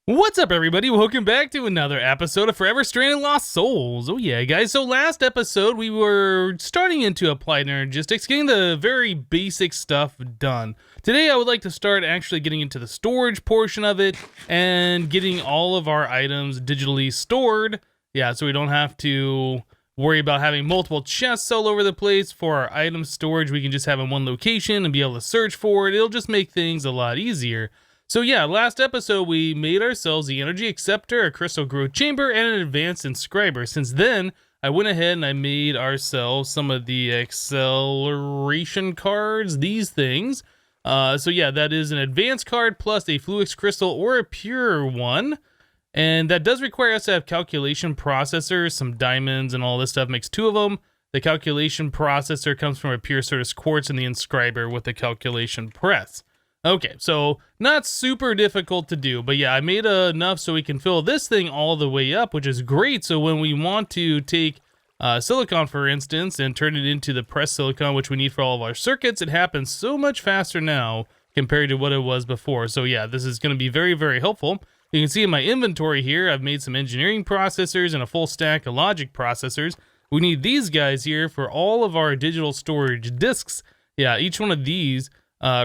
What's up, everybody? Welcome back to another episode of Forever Stranded Lost Souls. Oh yeah, guys. So last episode, we were starting into Applied Energistics, getting the very basic stuff done. Today, I would like to start actually getting into the storage portion of it and getting all of our items digitally stored. Yeah, so we don't have to worry about having multiple chests all over the place for our item storage. We can just have in one location and be able to search for it. It'll just make things a lot easier. So yeah, last episode we made ourselves the energy acceptor, a crystal growth chamber, and an advanced inscriber. Since then, I went ahead and I made ourselves some of the acceleration cards, these things. So yeah, that is an advanced card plus a fluix crystal or a pure one. And that does require us to have calculation processors, some diamonds and all this stuff, makes two of them. The calculation processor comes from a pure Syrtis quartz and the inscriber with the calculation press. Okay, so not super difficult to do, but yeah, I made enough so we can fill this thing all the way up, which is great. So when we want to take silicon, for instance, and turn it into the pressed silicon, which we need for all of our circuits, it happens so much faster now compared to what it was before. So yeah, this is going to be very, very helpful. You can see in my inventory here, I've made some engineering processors and a full stack of logic processors. We need these guys here for all of our digital storage disks. Yeah, each one of these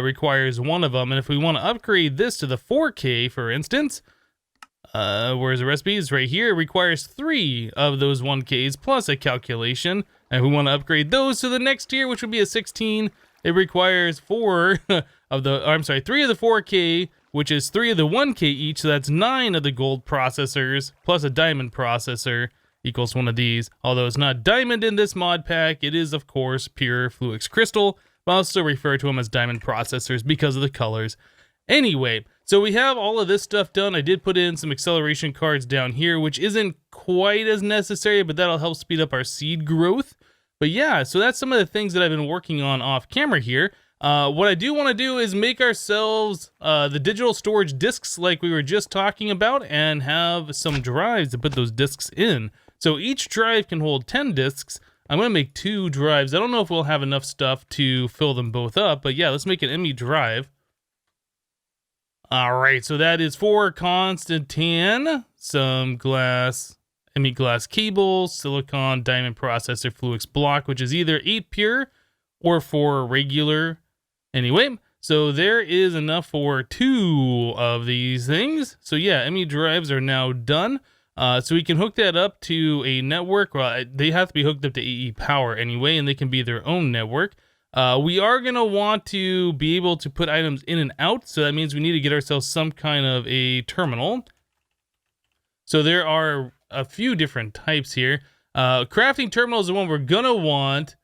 requires one of them, and if we want to upgrade this to the 4K, for instance, where's the recipe? It's right here. It requires 3 of those 1Ks plus a calculation, and if we want to upgrade those to the next tier, which would be a 16, it requires 3 of the 4K, which is 3 of the 1K each, so that's 9 of the gold processors plus a diamond processor equals one of these. Although it's not diamond in this mod pack, it is of course pure fluix crystal. I'll still refer to them as diamond processors because of the colors. Anyway, so we have all of this stuff done. I did put in some acceleration cards down here, which isn't quite as necessary, but that'll help speed up our seed growth. But yeah, so that's some of the things that I've been working on off camera here. What I do want to do is make ourselves the digital storage disks like we were just talking about and have some drives to put those disks in. So each drive can hold 10 disks. I'm going to make 2 drives. I don't know if we'll have enough stuff to fill them both up, but yeah, let's make an Emmy drive. All right, so that is 4 constant tan, some glass, Emmy glass cables, silicon, diamond processor, fluix block, which is either 8 pure or 4 regular. Anyway, so there is enough for 2 of these things. So yeah, Emmy drives are now done. So we can hook that up to a network. Well, they have to be hooked up to AE power anyway, and they can be their own network. We are going to want to be able to put items in and out, so that means we need to get ourselves some kind of a terminal. So there are a few different types here. Crafting terminal is the one we're going to want.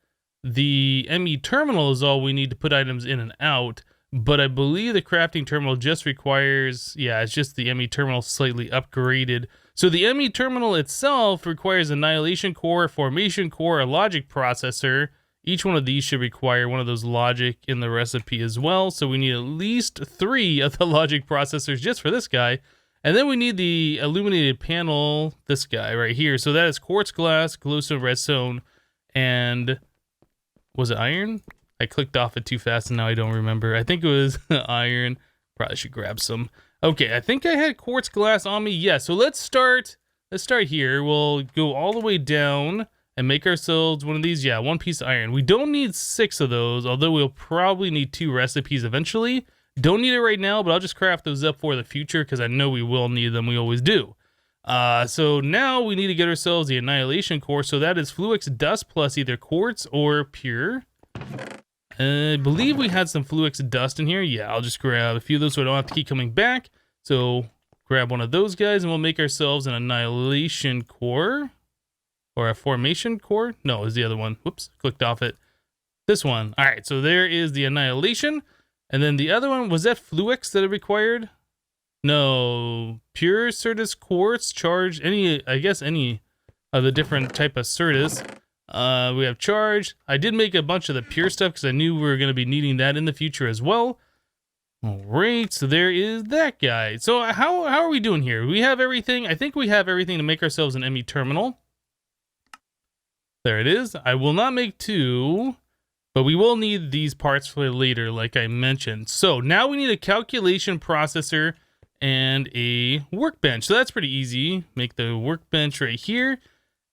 The Emmy Terminal is all we need to put items in and out. But I believe the crafting terminal just requires, yeah, it's just the Emmy Terminal slightly upgraded. So the Emmy Terminal itself requires Annihilation Core, Formation Core, a logic processor. Each one of these should require one of those logic in the recipe as well. So we need at least 3 of the logic processors just for this guy. And then we need the illuminated panel, this guy right here. So that is quartz glass, glowstone, redstone, and was it iron? I clicked off it too fast and now I don't remember. I think it was iron. Probably should grab some. Okay, I think I had quartz glass on me. Yeah, so let's start here. We'll go all the way down and make ourselves one of these. Yeah, 1 piece of iron. We don't need 6 of those, although we'll probably need 2 recipes eventually. Don't need it right now, but I'll just craft those up for the future because I know we will need them. We always do. So now we need to get ourselves the Annihilation Core. So that is fluix dust plus either quartz or pure. I believe we had some fluix dust in here. Yeah, I'll just grab a few of those so I don't have to keep coming back. So grab one of those guys and we'll make ourselves an Annihilation Core. Or a Formation Core? No, it's the other one. Whoops, clicked off it. This one. All right, so there is the Annihilation. And then the other one, was that fluix that it required? No, pure Syrtis quartz, charged, I guess any of the different type of Syrtis. We have charged. I did make a bunch of the pure stuff because I knew we were going to be needing that in the future as well. All right, so there is that guy. So how are we doing here? We have everything. I think we have everything to make ourselves an Emmy Terminal. There it is. I will not make 2, but we will need these parts for later, like I mentioned. So now we need a calculation processor and a workbench. So that's pretty easy. Make the workbench right here.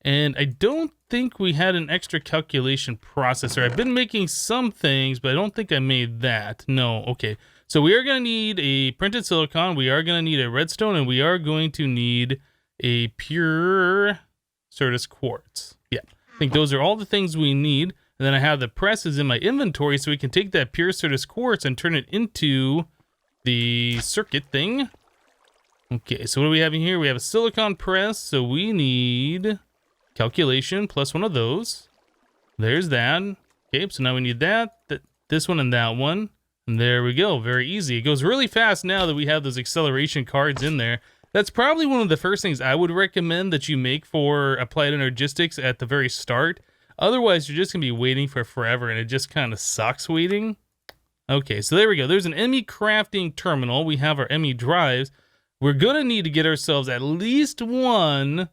And I don't think we had an extra calculation processor. I've been making some things, but I don't think I made that. No, okay. So we are going to need a printed silicon, we are going to need a redstone, and we are going to need a pure Syrtis quartz. Yeah, I think those are all the things we need. And then I have the presses in my inventory, so we can take that pure Syrtis quartz and turn it into the circuit thing. Okay, so what do we have in here? We have a silicon press, so we need calculation plus one of those. There's that. Okay, so now we need that, this one, and that one. And there we go. Very easy. It goes really fast now that we have those acceleration cards in there. That's probably one of the first things I would recommend that you make for Applied Energistics at the very start. Otherwise, you're just going to be waiting for forever, and it just kind of sucks waiting. Okay, so there we go. There's an Emmy crafting terminal. We have our Emmy drives. We're going to need to get ourselves at least one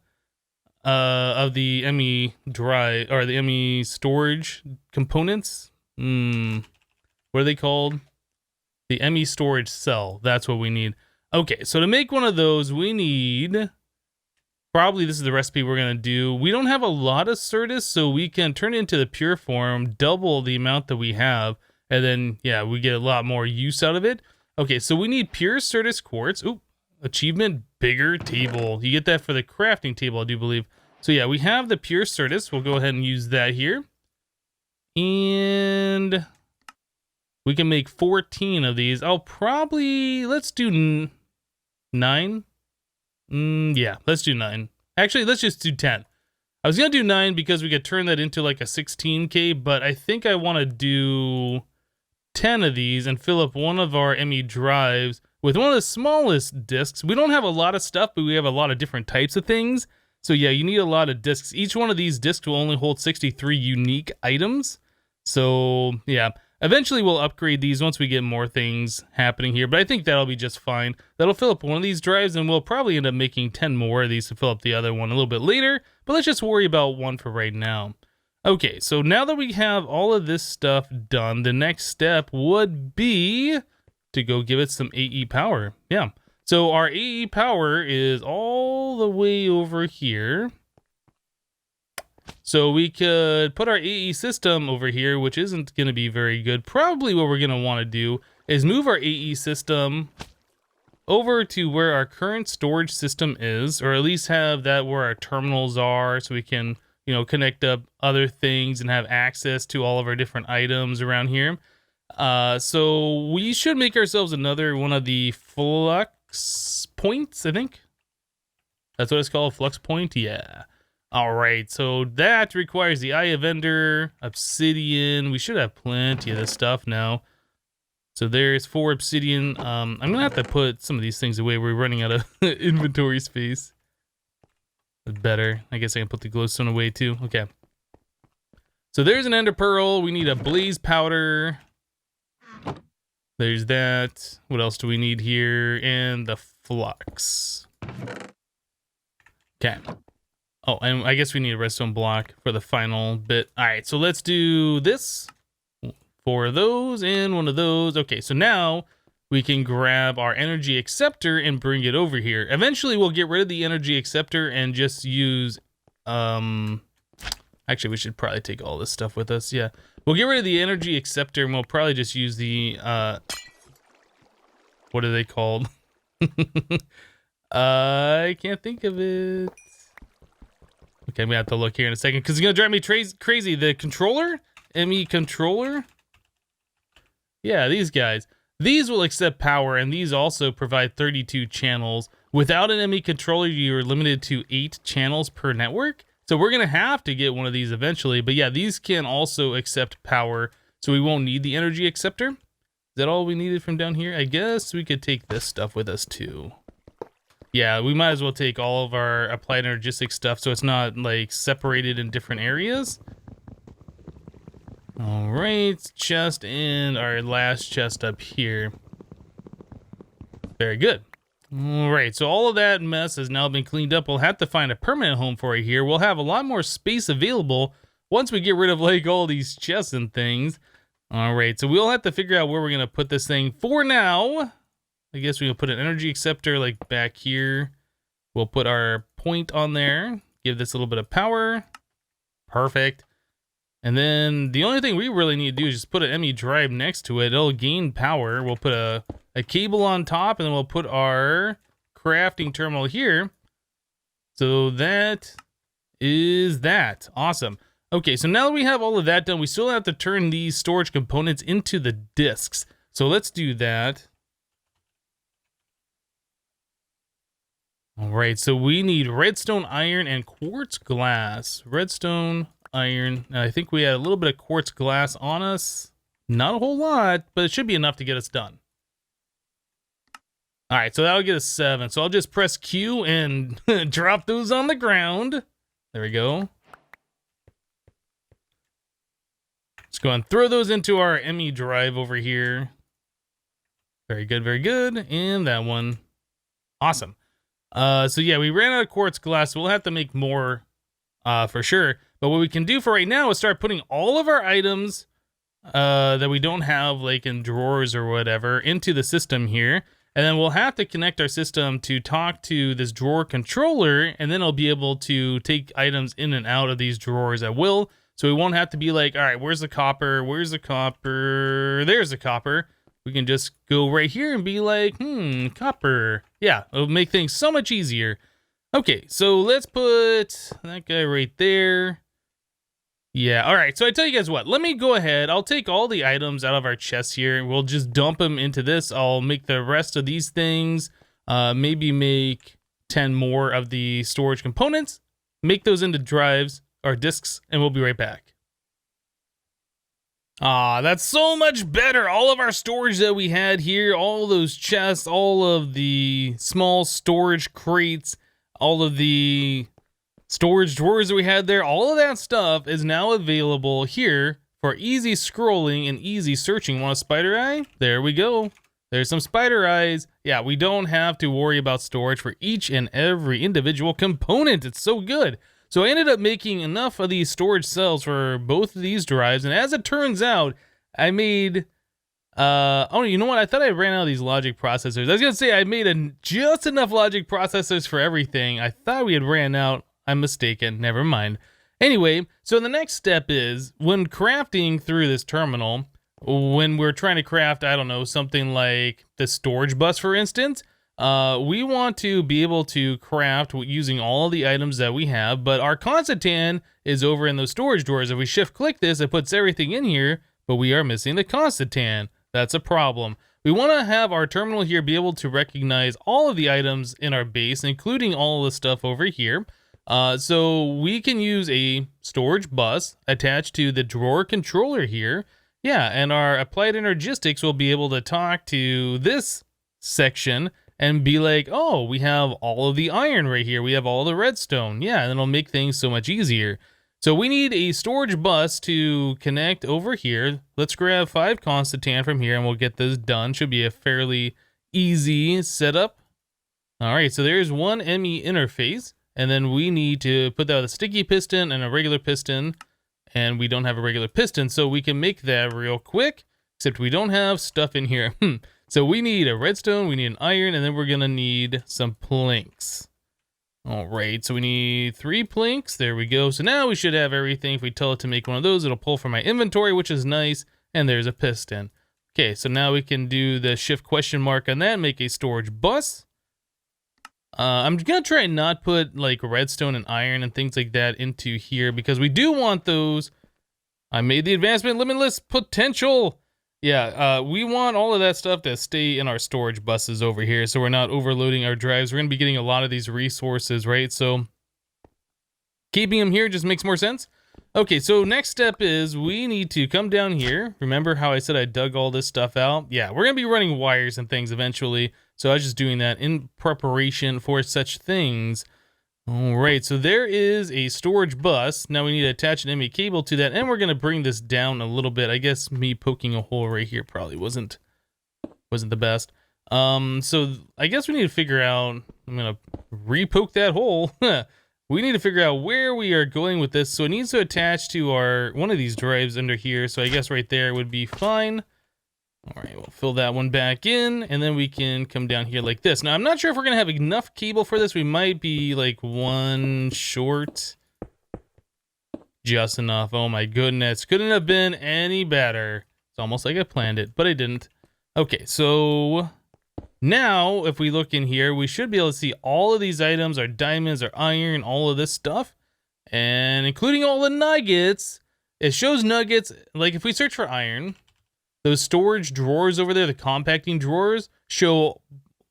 of the Emmy drive, or the Emmy storage components. What are they called? The Emmy storage cell. That's what we need. Okay, so to make one of those, we need... Probably this is the recipe we're going to do. We don't have a lot of Syrtis, so we can turn it into the pure form, double the amount that we have, and then, yeah, we get a lot more use out of it. Okay, so we need pure Syrtis quartz. Ooh, achievement, bigger table. You get that for the crafting table, I do believe. So yeah, we have the pure Syrtis. We'll go ahead and use that here. And... we can make 14 of these. I'll probably... let's do 9. Yeah, let's do 9. Actually, let's just do 10. I was going to do 9 because we could turn that into like a 16K, but I think I want to do 10 of these and fill up one of our Emmy drives with one of the smallest discs. We don't have a lot of stuff, but we have a lot of different types of things. So yeah, you need a lot of discs. Each one of these discs will only hold 63 unique items. So yeah, eventually we'll upgrade these once we get more things happening here, but I think that'll be just fine. That'll fill up one of these drives, and we'll probably end up making 10 more of these to fill up the other one a little bit later, but let's just worry about one for right now. Okay, so now that we have all of this stuff done, the next step would be to go give it some AE power. Yeah, so our AE power is all the way over here. So we could put our AE system over here, which isn't going to be very good. Probably what we're going to want to do is move our AE system over to where our current storage system is, or at least have that where our terminals are, so we can, you know, connect up other things and have access to all of our different items around here. So we should make ourselves another one of the flux points, I think. That's what it's called, flux point? Yeah. All right, so that requires the Eye of Ender, obsidian. We should have plenty of this stuff now. So there's 4 obsidian. I'm going to have to put some of these things away. We're running out of inventory space. Better. I guess I can put the glowstone away too. Okay. So there's an ender pearl. We need a blaze powder. There's that. What else do we need here? And the flux. Okay. Oh, and I guess we need a redstone block for the final bit. All right, so let's do this. 4 of those and 1 of those. Okay, so now we can grab our energy acceptor and bring it over here. Eventually, we'll get rid of the energy acceptor and just use... Actually, we should probably take all this stuff with us. Yeah, we'll get rid of the energy acceptor and we'll probably just use the... what are they called? I can't think of it. Okay, I'm gonna have to look here in a second because it's gonna drive me crazy. The controller? Emmy controller? Yeah, these guys. These will accept power, and these also provide 32 channels. Without an Emmy controller, you're limited to 8 channels per network. So we're gonna have to get one of these eventually. But yeah, these can also accept power, so we won't need the energy acceptor. Is that all we needed from down here? I guess we could take this stuff with us too. Yeah, we might as well take all of our Applied Energistics stuff so it's not like separated in different areas. All right, chest and our last chest up here. Very good. All right, so all of that mess has now been cleaned up. We'll have to find a permanent home for it here. We'll have a lot more space available once we get rid of like all these chests and things. All right, so we'll have to figure out where we're gonna put this thing. For now, I guess we will put an energy acceptor like back here. We'll put our point on there. Give this a little bit of power. Perfect. And then the only thing we really need to do is just put an Emmy drive next to it. It'll gain power. We'll put a cable on top, and then we'll put our crafting terminal here. So that is that. Awesome. Okay, so now that we have all of that done, we still have to turn these storage components into the disks. So let's do that. All right, so we need redstone, iron, and quartz glass. Redstone, iron. Now, I think we had a little bit of quartz glass on us. Not a whole lot, but it should be enough to get us done. All right, so that'll get us 7. So I'll just press Q and drop those on the ground. There we go. Let's go and throw those into our Emmy drive over here. Very good, very good. And that one. Awesome. So yeah, we ran out of quartz glass, so we'll have to make more for sure. But what we can do for right now is start putting all of our items that we don't have like in drawers or whatever into the system here. And then we'll have to connect our system to talk to this drawer controller, and then it'll be able to take items in and out of these drawers at will. So we won't have to be like, all right, where's the copper? Where's the copper? There's the copper. We can just go right here and be like, copper. Yeah, it'll make things so much easier. Okay, so let's put that guy right there. Yeah, all right, so I tell you guys what, let me go ahead. I'll take all the items out of our chests here, and we'll just dump them into this. I'll make the rest of these things, maybe make 10 more of the storage components, make those into drives or disks, and we'll be right back. That's so much better. All of our storage that we had here, all those chests, all of the small storage crates, all of the storage drawers that we had there, all of that stuff is now available here for easy scrolling and easy searching. Want a spider eye? There we go. There's some spider eyes. Yeah, we don't have to worry about storage for each and every individual component. It's so good. So I ended up making enough of these storage cells for both of these drives, and as it turns out, I made, oh, you know what? I thought I ran out of these logic processors. I was gonna say I made just enough logic processors for everything. I thought we had ran out. I'm mistaken. Never mind. Anyway, so the next step is when crafting through this terminal, when we're trying to craft, I don't know, something like the storage bus, for instance. We want to be able to craft using all the items that we have, but our constantan is over in those storage drawers. If we shift click this, it puts everything in here, but we are missing the constantan. That's a problem. We want to have our terminal here be able to recognize all of the items in our base, including all of the stuff over here. So we can use a storage bus attached to the drawer controller here. Yeah, and our applied energistics will be able to talk to this section and be like, oh, we have all of the iron right here. We have all the redstone. Yeah, and it'll make things so much easier. So we need a storage bus to connect over here. Let's grab 5 constantan from here and we'll get this done. Should be a fairly easy setup. All right, so there's one Emmy interface. And then we need to put that with a sticky piston and a regular piston. And we don't have a regular piston, so we can make that real quick. Except we don't have stuff in here. So we need a redstone, we need an iron, and then we're gonna need some planks. All right, so we need 3 planks. There we go. So now we should have everything. If we tell it to make one of those, it'll pull from my inventory, which is nice. And there's a piston. Okay, so now we can do the shift question mark on that, make a storage bus. I'm gonna try and not put like redstone and iron and things like that into here because we do want those. I made the advancement limitless potential. Yeah, we want all of that stuff to stay in our storage buses over here so we're not overloading our drives. We're gonna be getting a lot of these resources, right? So keeping them here just makes more sense. Okay, so next step is we need to come down here. Remember how I said I dug all this stuff out? Yeah, we're gonna be running wires and things eventually. So I was just doing that in preparation for such things. All right, so there is a storage bus. Now we need to attach an Emmy cable to that, and we're gonna bring this down a little bit. I guess me poking a hole right here probably wasn't the best. So I guess we need to figure out, I'm gonna re-poke that hole. We need to figure out where we are going with this. So it needs to attach to one of these drives under here. So I guess right there would be fine. All right, we'll fill that one back in, and then we can come down here like this. Now, I'm not sure if we're going to have enough cable for this. We might be like one short. Just enough. Oh my goodness. Couldn't have been any better. It's almost like I planned it, but I didn't. Okay, so now if we look in here, we should be able to see all of these items, our diamonds, our iron, all of this stuff, and including all the nuggets. It shows nuggets. Like if we search for iron, those storage drawers over there, the compacting drawers, show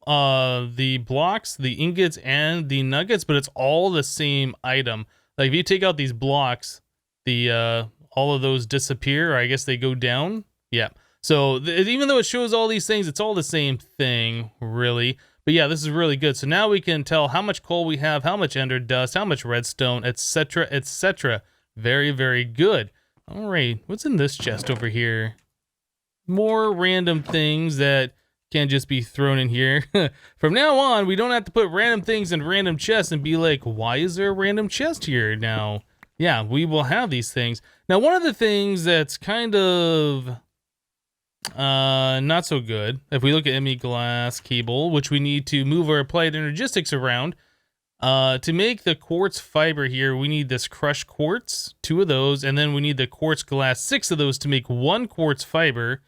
the blocks, the ingots, and the nuggets, but it's all the same item. Like if you take out these blocks, the all of those disappear, or I guess they go down. Yeah. So even though it shows all these things, it's all the same thing, really. But yeah, this is really good. So now we can tell how much coal we have, how much ender dust, how much redstone, etc., etc. Very, very good. All right, what's in this chest over here? More random things that can just be thrown in here. From now on, we don't have to put random things in random chests and be like, why is there a random chest here now? Yeah, we will have these things. Now, one of the things that's kind of not so good, if we look at Emmy glass cable, which we need to move our applied energistics around, to make the quartz fiber here, we need this crushed quartz, 2 of those, and then we need the quartz glass, 6 of those to make 1 quartz fiber.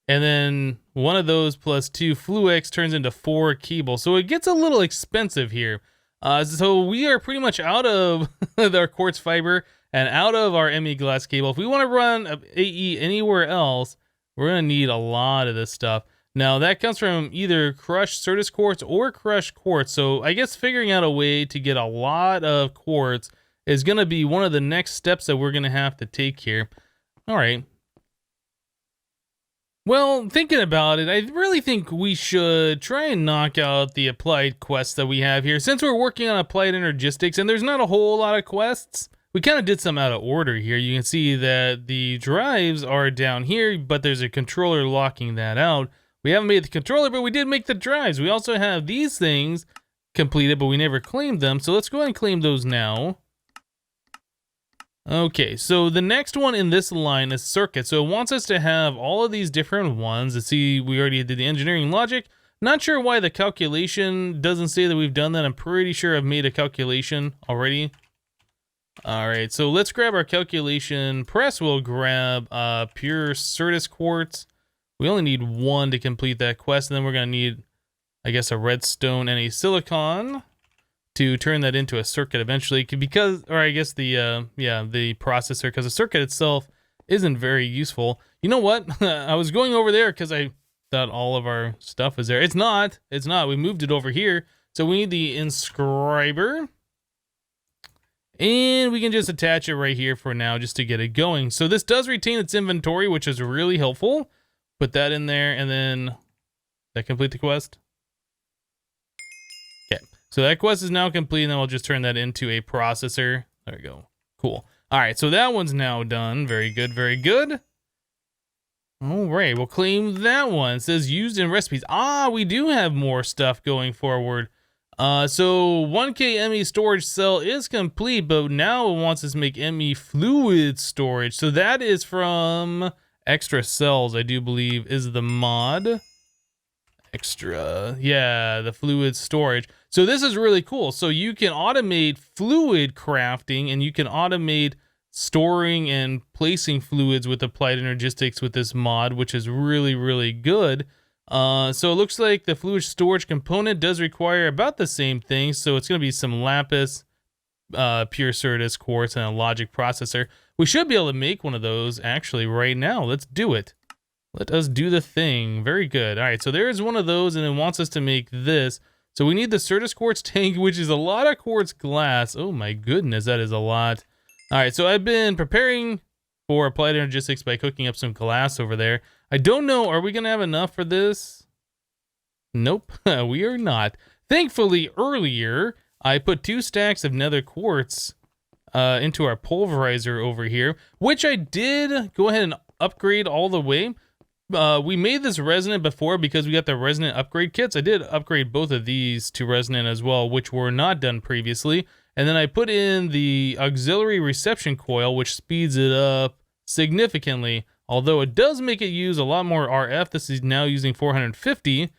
And then 1 of those plus 2 Fluix turns into 4 cable. So it gets a little expensive here. So we are pretty much out of our quartz fiber and out of our Emmy glass cable. If we want to run AE anywhere else, we're going to need a lot of this stuff. Now that comes from either crushed Syrtis quartz or crushed quartz. So I guess figuring out a way to get a lot of quartz is going to be one of the next steps that we're going to have to take here. All right. Well, thinking about it, I really think we should try and knock out the applied quests that we have here. Since we're working on applied energistics and there's not a whole lot of quests, we kind of did some out of order here. You can see that the drives are down here, but there's a controller locking that out. We haven't made the controller, but we did make the drives. We also have these things completed, but we never claimed them. So let's go ahead and claim those now. Okay, so the next one in this line is circuit. So it wants us to have all of these different ones. Let's see, we already did the engineering logic. Not sure why the calculation doesn't say that we've done that. I'm pretty sure I've made a calculation already. All right, so let's grab our calculation press. We'll grab pure Syrtis quartz. We only need 1 to complete that quest, and then we're gonna need, I guess, a redstone and a silicon to turn that into a circuit eventually, because, or I guess the processor, because the circuit itself isn't very useful. You know what? I was going over there because I thought all of our stuff was there. It's not. We moved it over here. So we need the inscriber, and we can just attach it right here for now just to get it going. So this does retain its inventory, which is really helpful. Put that in there, and then that complete the quest. Okay. So that quest is now complete, and then we'll just turn that into a processor. There we go. Cool. All right, so that one's now done. Very good, very good. All right, we'll claim that one. It says used in recipes. Ah, we do have more stuff going forward. So 1K Emmy storage cell is complete, but now it wants us to make Emmy fluid storage. So that is from extra cells, I do believe, is the mod. Extra, yeah, the fluid storage. So this is really cool. So you can automate fluid crafting, and you can automate storing and placing fluids with applied energistics with this mod, which is really, really good. So it looks like the fluid storage component does require about the same thing. So it's going to be some lapis, pure Syrtis quartz, and a logic processor. We should be able to make one of those actually right now. Let's do it. Let us do the thing. Very good. All right, so there's one of those, and it wants us to make this. So we need the Syrtis quartz tank, which is a lot of quartz glass. Oh my goodness, that is a lot. All right, so I've been preparing for applied energistics by cooking up some glass over there. I don't know, are we gonna have enough for this? Nope, we are not. Thankfully, earlier, I put 2 stacks of nether quartz into our pulverizer over here, which I did go ahead and upgrade all the way. We made this resonant before because we got the resonant upgrade kits. I did upgrade both of these to resonant as well, which were not done previously. And then I put in the auxiliary reception coil, which speeds it up significantly. although it does make it use a lot more RF. This is now using 450.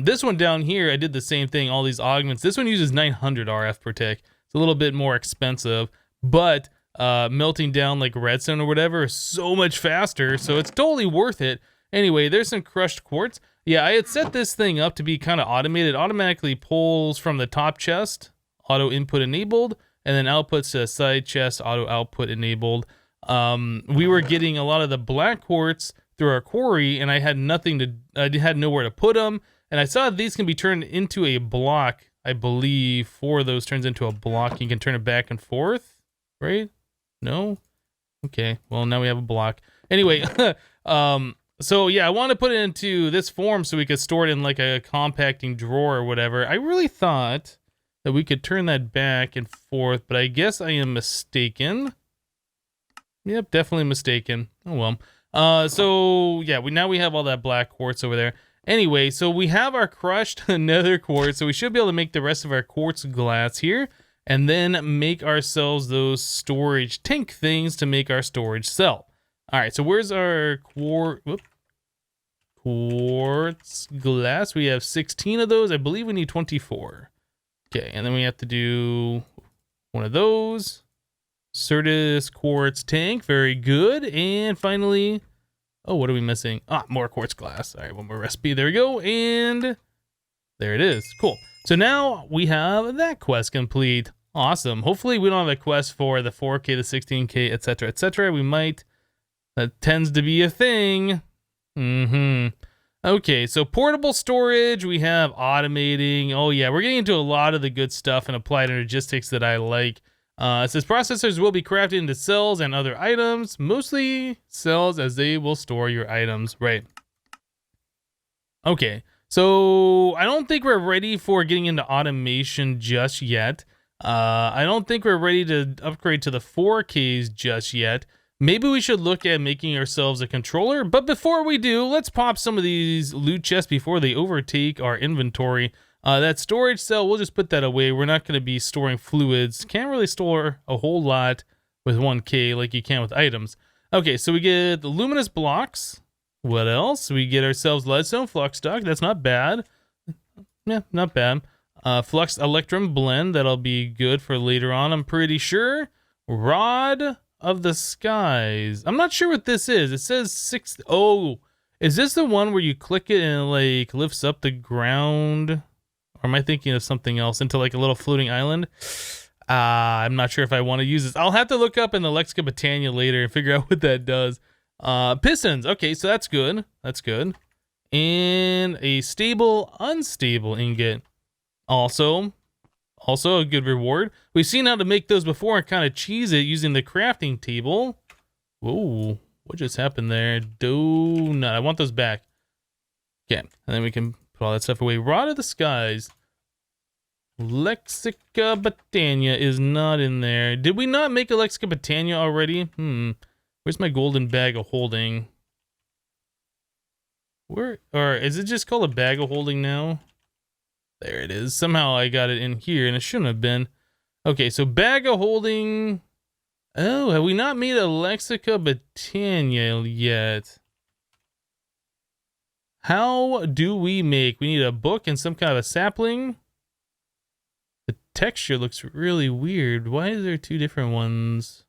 This one down here, I did the same thing, all these augments. This one uses 900 RF per tick. It's a little bit more expensive, but melting down like redstone or whatever is so much faster, so it's totally worth it. Anyway, there's some crushed quartz. Yeah, I had set this thing up to be kind of automated. It automatically pulls from the top chest, auto input enabled, and then outputs to the side chest, auto output enabled. We were getting a lot of the black quartz through our quarry, and I had nowhere to put them. And I saw these can be turned into a block. I believe 4 of those turns into a block. You can turn it back and forth, right? No? Okay, well, now we have a block. Anyway, so yeah, I want to put it into this form so we could store it in like a compacting drawer or whatever. I really thought that we could turn that back and forth, but I guess I am mistaken. Yep, definitely mistaken. Oh well. So yeah, now we have all that black quartz over there. Anyway, so we have our crushed nether quartz, so we should be able to make the rest of our quartz glass here, and then make ourselves those storage tank things to make our storage cell. All right, so where's our quartz glass? We have 16 of those. I believe we need 24. Okay, and then we have to do one of those. Syrtis quartz tank, very good. And finally, oh, what are we missing? Ah, more quartz glass. All right, one more recipe. There we go, and there it is. Cool. So now we have that quest complete. Awesome. Hopefully we don't have a quest for the 4K, the 16K, etc., etc. We might. That tends to be a thing. Okay, so portable storage, we have automating. Oh yeah, we're getting into a lot of the good stuff in applied energistics that I like. It says processors will be crafted into cells and other items, mostly cells as they will store your items, right? Okay, so I don't think we're ready for getting into automation just yet. I don't think we're ready to upgrade to the 4Ks just yet. Maybe we should look at making ourselves a controller, but before we do, let's pop some of these loot chests before they overtake our inventory. That storage cell, we'll just put that away. We're not going to be storing fluids. Can't really store a whole lot with 1K like you can with items. Okay, so we get the luminous blocks. What else? We get ourselves leadstone flux stock. That's not bad. Yeah, not bad. Flux electrum blend. That'll be good for later on, I'm pretty sure. Rod of the skies. I'm not sure what this is. It says 6. Oh, is this the one where you click it and it like lifts up the ground? Or am I thinking of something else into like a little floating island? I'm not sure if I want to use this. I'll have to look up in the Lexica Botania later and figure out what that does. Pistons. Okay, so that's good. That's good. And a stable, unstable ingot. Also a good reward. We've seen how to make those before and kind of cheese it using the crafting table. Whoa, what just happened there? Donut. I want those back. Okay, and then we can put all that stuff away. Rod of the skies. Lexica Botania is not in there. Did we not make a Lexica Botania already? Where's my golden bag of holding? Where, or is it just called a bag of holding now? There it is. Somehow I got it in here and it shouldn't have been. Okay, so bag of holding. Oh, have we not made a Lexica Botania yet? How do we make? We need a book and some kind of a sapling. The texture looks really weird. Why is there 2 different ones?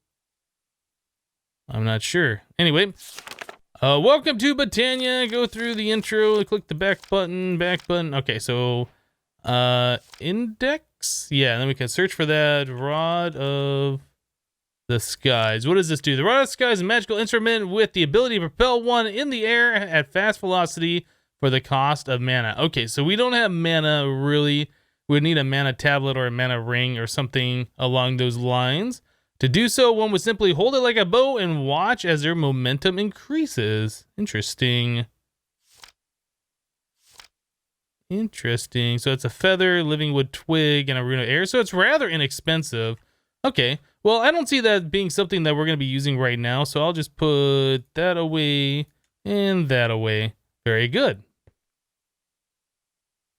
I'm not sure. Anyway, welcome to Botania. Go through the intro, click the back button. Okay, so index. Yeah, and then we can search for that Rod of the Skies. What does this do? The Rod of the Skies is a magical instrument with the ability to propel one in the air at fast velocity for the cost of mana. Okay, so we don't have mana really. We'd need a mana tablet or a mana ring or something along those lines. To do so, one would simply hold it like a bow and watch as their momentum increases. Interesting. Interesting. So it's a feather, living wood twig, and a rune of air. So it's rather inexpensive. Okay. Well, I don't see that being something that we're going to be using right now. So I'll just put that away and that away. Very good.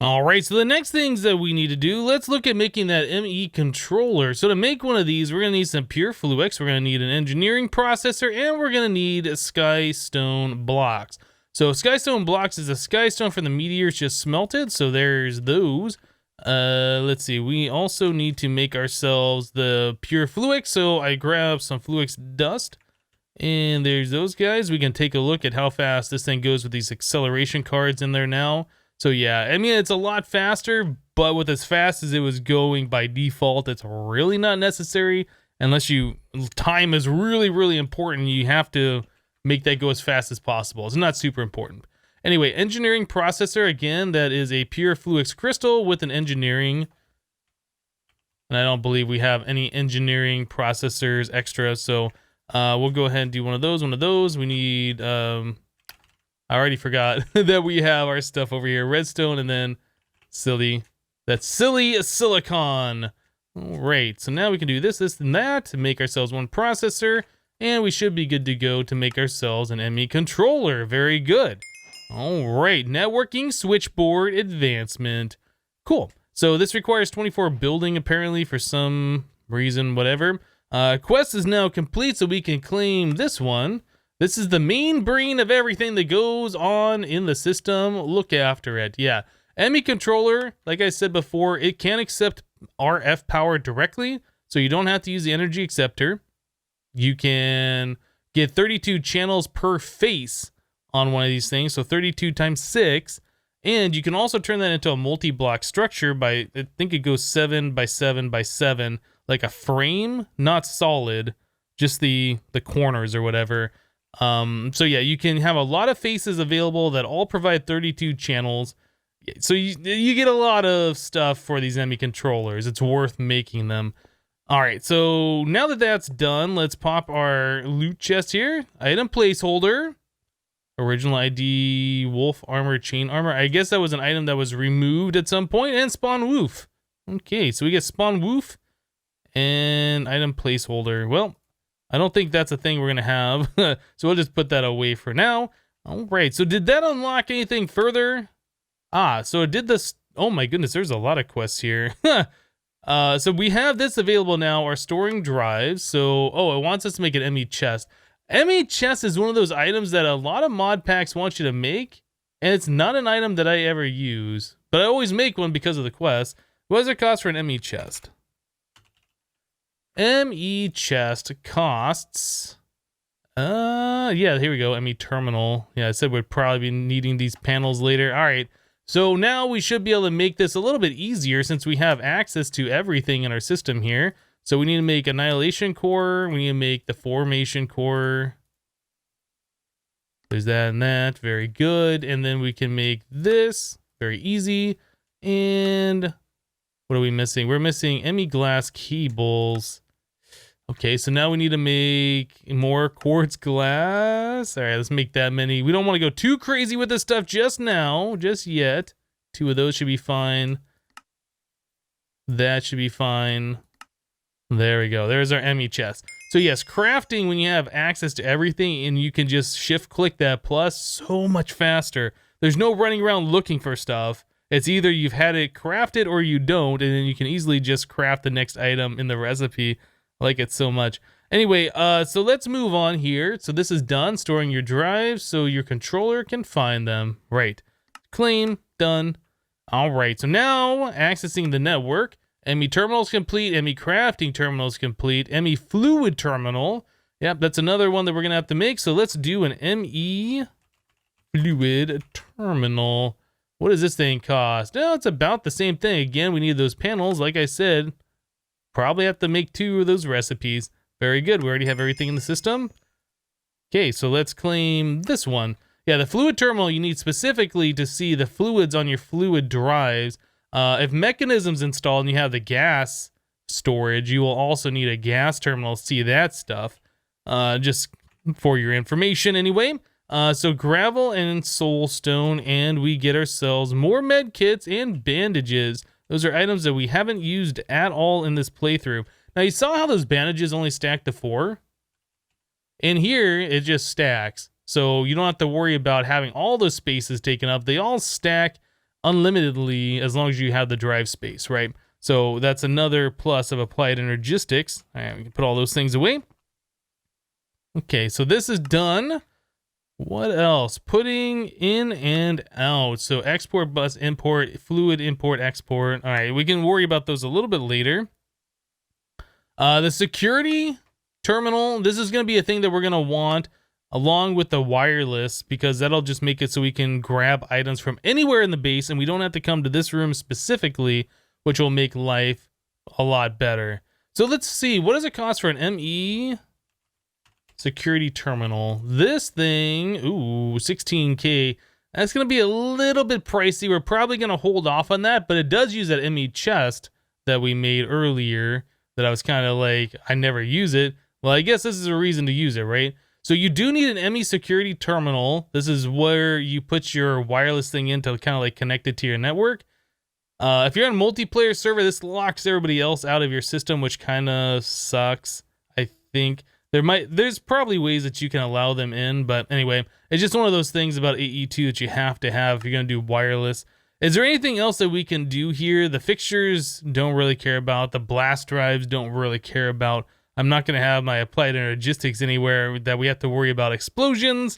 All right, so the next things that we need to do, let's look at making that ME controller. So to make one of these, we're going to need some pure Fluix, we're going to need an engineering processor, and we're going to need skystone blocks. So skystone blocks is a skystone from the meteors just smelted, so there's those. Let's see, we also need to make ourselves the pure Fluix, so I grab some Fluix dust, and there's those guys. We can take a look at how fast this thing goes with these acceleration cards in there now. So yeah, I mean, it's a lot faster, but with as fast as it was going by default, it's really not necessary unless time is really, really important. You have to make that go as fast as possible. It's not super important. Anyway, engineering processor, again, that is a pure Fluix crystal with an engineering. And I don't believe we have any engineering processors extra, so we'll go ahead and do one of those. We need, I already forgot that we have our stuff over here. Redstone and then that's silly silicon. All right, so now we can do this, and that to make ourselves one processor, and we should be good to go to make ourselves an ME controller. Very good. All right, networking switchboard advancement. Cool. So this requires 24 building apparently for some reason, whatever. Quest is now complete, so we can claim this one. This is the main brain of everything that goes on in the system. Look after it. Yeah. Emmy controller, like I said before, it can accept RF power directly, so you don't have to use the energy acceptor. You can get 32 channels per face on one of these things, so 32 times 6. And you can also turn that into a multi-block structure by, I think it goes 7 by 7 by 7, like a frame, not solid, just the corners or whatever. So yeah, you can have a lot of faces available that all provide 32 channels. So you get a lot of stuff for these Emmy controllers. It's worth making them. All right, so now that that's done, let's pop our loot chest here. Item placeholder. Original ID, wolf armor, chain armor. I guess that was an item that was removed at some point. And spawn woof. Okay, so we get spawn woof and item placeholder. Well, I don't think that's a thing we're going to have. So we'll just put that away for now. All right, so did that unlock anything further? So it did this. Oh my goodness, there's a lot of quests here. So we have this available now, our storing drives. So, it wants us to make an Emmy Chest. Emmy Chest is one of those items that a lot of mod packs want you to make, and it's not an item that I ever use, but I always make one because of the quest. What does it cost for an Emmy Chest? Emmy Chest costs, yeah, here we go, Emmy Terminal. Yeah, I said we'd probably be needing these panels later. All right, so now we should be able to make this a little bit easier since we have access to everything in our system here. So we need to make Annihilation Core, we need to make the Formation Core. There's that and that, very good. And then we can make this, very easy. And what are we missing? We're missing Emmy glass cables. Okay, so now we need to make more quartz glass. All right, let's make that many. We don't want to go too crazy with this stuff just now, just yet. 2 of those should be fine. That should be fine. There we go. There's our Emmy chest. So yes, crafting when you have access to everything and you can just shift click that plus, so much faster. There's no running around looking for stuff. It's either you've had it crafted or you don't, and then you can easily just craft the next item in the recipe. I like it so much. Anyway, so let's move on here. So this is done, storing your drives so your controller can find them. Right. Claim, done. All right, so now accessing the network. Emmy Terminal is complete, Emmy Crafting Terminal is complete, Emmy Fluid Terminal. Yep, that's another one that we're going to have to make. So let's do an Emmy Fluid Terminal. What does this thing cost? Oh, it's about the same thing. Again, we need those panels. Like I said, probably have to make 2 of those recipes. Very good. We already have everything in the system. Okay, so let's claim this one. Yeah, the Fluid Terminal you need specifically to see the fluids on your fluid drives. If mechanism's installed and you have the gas storage, you will also need a gas terminal to see that stuff. Just for your information anyway. So gravel and soul stone, and we get ourselves more med kits and bandages. Those are items that we haven't used at all in this playthrough. Now you saw how those bandages only stack to 4? In here, it just stacks. So you don't have to worry about having all those spaces taken up. They all stack unlimitedly as long as you have the drive space, right? So that's another plus of Applied Energistics. All right, we can put all those things away. Okay, so this is done. What else? Putting in and out. So export, bus, import, fluid, import, export. All right, we can worry about those a little bit later. The security terminal, this is going to be a thing that we're going to want along with the wireless, because that'll just make it so we can grab items from anywhere in the base and we don't have to come to this room specifically, which will make life a lot better. So let's see, what does it cost for an ME security terminal? This thing, ooh, 16K. That's going to be a little bit pricey. We're probably going to hold off on that, but it does use that Emmy Chest that we made earlier that I was kind of like, I never use it. Well, I guess this is a reason to use it, right? So you do need an Emmy security terminal. This is where you put your wireless thing in to kind of like connect it to your network. If you're on a multiplayer server, this locks everybody else out of your system, which kind of sucks. I think there's probably ways that you can allow them in, but anyway, it's just one of those things about AE2 that you have to have if you're going to do wireless. Is there anything else that we can do here? The fixtures don't really care about. The blast drives don't really care about. I'm not going to have my Applied Energistics anywhere that we have to worry about explosions.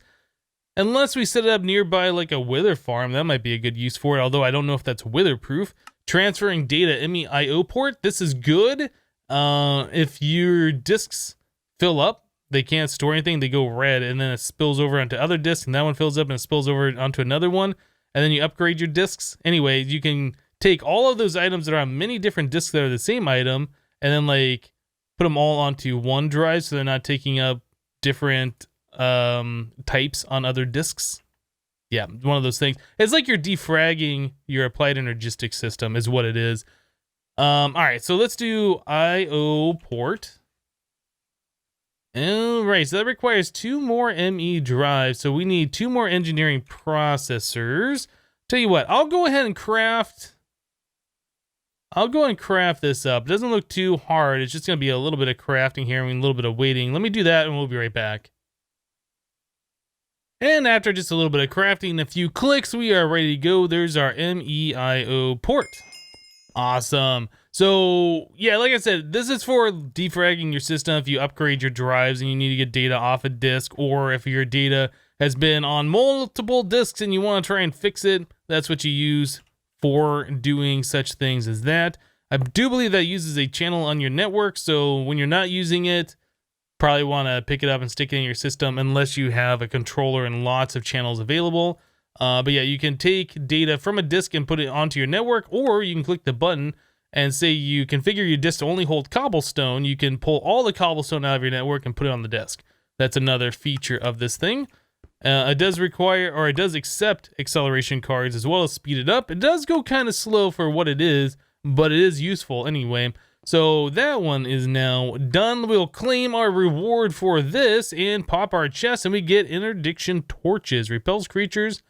Unless we set it up nearby like a wither farm, that might be a good use for it, although I don't know if that's wither-proof. Transferring data, Emmy IO port, this is good. If your disks fill up, they can't store anything, they go red, and then it spills over onto other disks, and that one fills up and it spills over onto another one, and then you upgrade your disks. Anyway, you can take all of those items that are on many different disks that are the same item, and then like put them all onto one drive so they're not taking up different types on other disks. Yeah, one of those things. It's like you're defragging your Applied Energistics system is what it is. All right, so let's do IO port. All right, so that requires 2 more ME drives, so we need 2 more engineering processors. Tell you what, I'll go ahead and craft this up. It doesn't look too hard. It's just going to be a little bit of crafting here and a little bit of waiting. Let me do that and we'll be right back. And after just a little bit of crafting and a few clicks, we are ready to go. There's our MEIO port. Awesome. So, yeah, like I said, this is for defragging your system if you upgrade your drives and you need to get data off a disk, or if your data has been on multiple disks and you want to try and fix it, that's what you use for doing such things as that. I do believe that uses a channel on your network, so when you're not using it, probably want to pick it up and stick it in your system unless you have a controller and lots of channels available. But yeah, you can take data from a disk and put it onto your network, or you can click the button and say you configure your disk to only hold cobblestone. You can pull all the cobblestone out of your network and put it on the disk. That's another feature of this thing. It does require, or it does accept acceleration cards as well as speed it up. It does go kind of slow for what it is, but it is useful anyway. So that one is now done. We'll claim our reward for this and pop our chest, and we get interdiction torches, repels creatures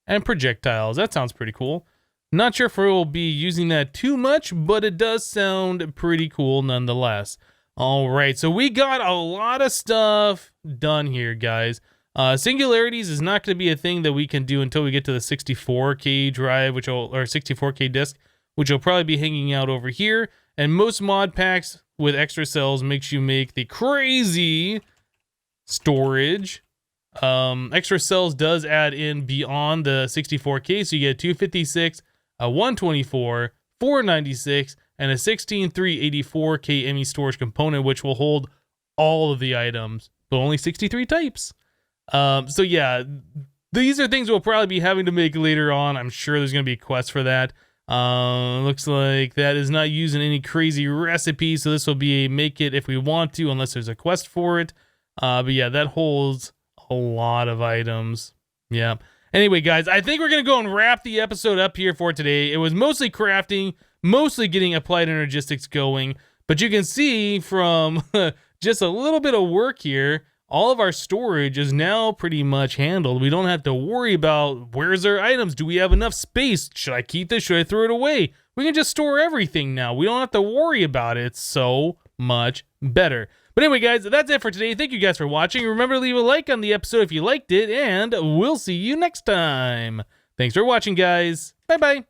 and projectiles. That sounds pretty cool. Not sure if we'll be using that too much, but it does sound pretty cool nonetheless. All right, so we got a lot of stuff done here, guys. Singularities is not going to be a thing that we can do until we get to the 64K drive, or 64K disk, which will probably be hanging out over here. And most mod packs with extra cells makes you make the crazy storage. Extra cells does add in beyond the 64K, so you get 256, a 124, 496, and a 16384K Emmy storage component, which will hold all of the items, but only 63 types. So yeah, these are things we'll probably be having to make later on. I'm sure there's going to be quests for that. Looks like that is not using any crazy recipes, so this will be a make it if we want to, unless there's a quest for it. But yeah, that holds a lot of items. Yeah. Anyway, guys, I think we're going to go and wrap the episode up here for today. It was mostly crafting, mostly getting Applied Energistics going, but you can see from just a little bit of work here, all of our storage is now pretty much handled. We don't have to worry about where's our items. Do we have enough space? Should I keep this? Should I throw it away? We can just store everything now. We don't have to worry about it. It's so much better. But anyway, guys, that's it for today. Thank you guys for watching. Remember to leave a like on the episode if you liked it, and we'll see you next time. Thanks for watching, guys. Bye-bye.